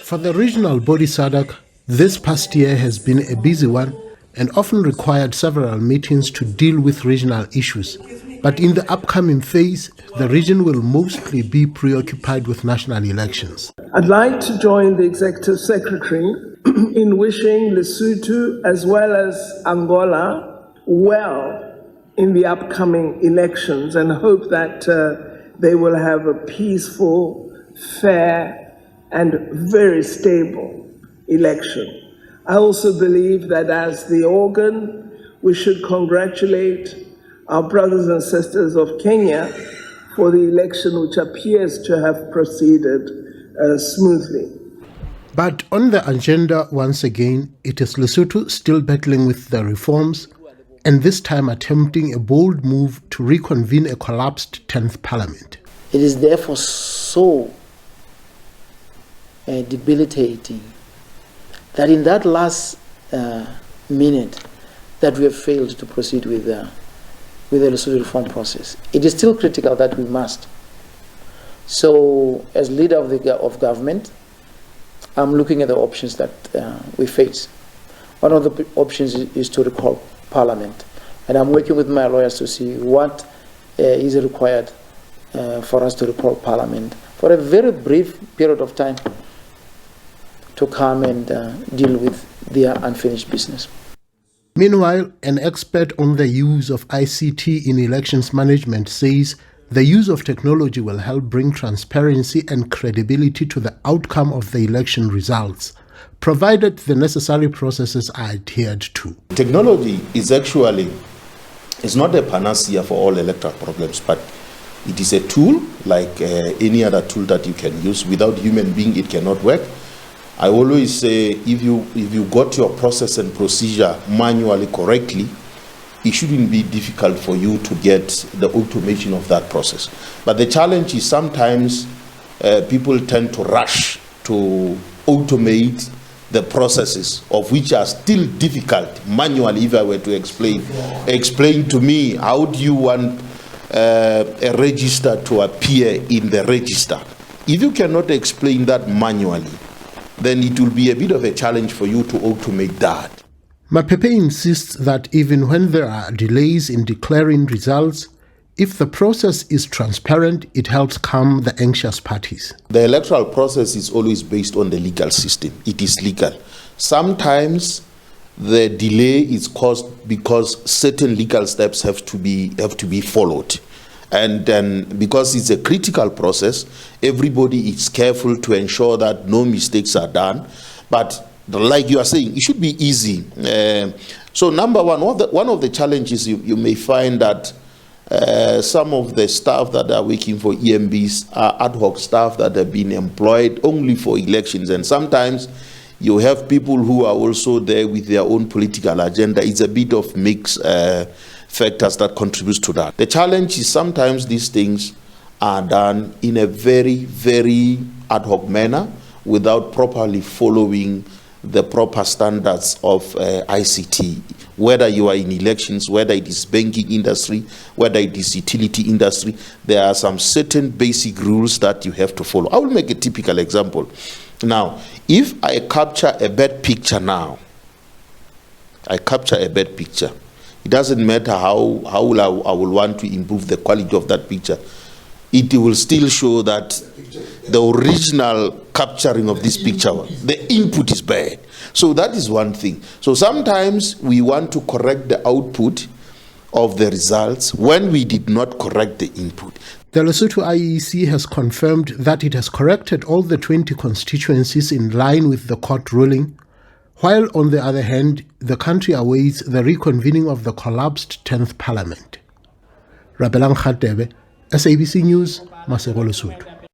For the regional body SADC, this past year has been a busy one and often required several meetings to deal with regional issues. But in the upcoming phase, the region will mostly be preoccupied with national elections. I'd like to join the Executive Secretary in wishing Lesotho as well as Angola well in the upcoming elections and hope that they will have a peaceful, fair, and very stable election. I also believe that as the organ, we should congratulate our brothers and sisters of Kenya for the election which appears to have proceeded smoothly. But on the agenda, once again, it is Lesotho still battling with the reforms and this time attempting a bold move to reconvene a collapsed 10th parliament. It is therefore so debilitating that in that last minute that we have failed to proceed with the Lesotho reform process. It is still critical that we must. So as leader of government, I'm looking at the options that we face. One of the options is to recall Parliament. And I'm working with my lawyers to see what is required for us to recall Parliament for a very brief period of time to come and deal with their unfinished business. Meanwhile, an expert on the use of ICT in elections management says the use of technology will help bring transparency and credibility to the outcome of the election results, provided the necessary processes are adhered to. Technology is not a panacea for all electoral problems, but it is a tool like any other tool that you can use. Without human being, it cannot work. I always say if you got your process and procedure manually correctly, it shouldn't be difficult for you to get the automation of that process. But the challenge is sometimes people tend to rush to automate the processes of which are still difficult manually. If I were to explain to me, how do you want a register to appear in the register? If you cannot explain that manually, then it will be a bit of a challenge for you to automate that. Mapepe insists that even when there are delays in declaring results, if the process is transparent, it helps calm the anxious parties. The electoral process is always based on the legal system. It is legal. Sometimes the delay is caused because certain legal steps have to be followed. And then because it's a critical process, everybody is careful to ensure that no mistakes are done. But like you are saying, it should be easy. So number one of the challenges you may find that some of the staff that are working for EMBs are ad hoc staff that have been employed only for elections. And sometimes you have people who are also there with their own political agenda. It's a bit of mixed factors that contributes to that. The challenge is sometimes these things are done in a very, very ad hoc manner without properly following the proper standards of ICT. Whether you are in elections, whether it is banking industry, whether it is utility industry, there are some certain basic rules that you have to follow. I will make a typical example. Now, if I capture a bad picture now, it doesn't matter how I will want to improve the quality of that picture. It will still show that the original capturing of this picture, the input is bad. So that is one thing. So sometimes we want to correct the output of the results when we did not correct the input. The Lesotho IEC has confirmed that it has corrected all the 20 constituencies in line with the court ruling, while on the other hand, the country awaits the reconvening of the collapsed 10th parliament. Rabelang Khatebe, SABC News, Masego, Lesotho.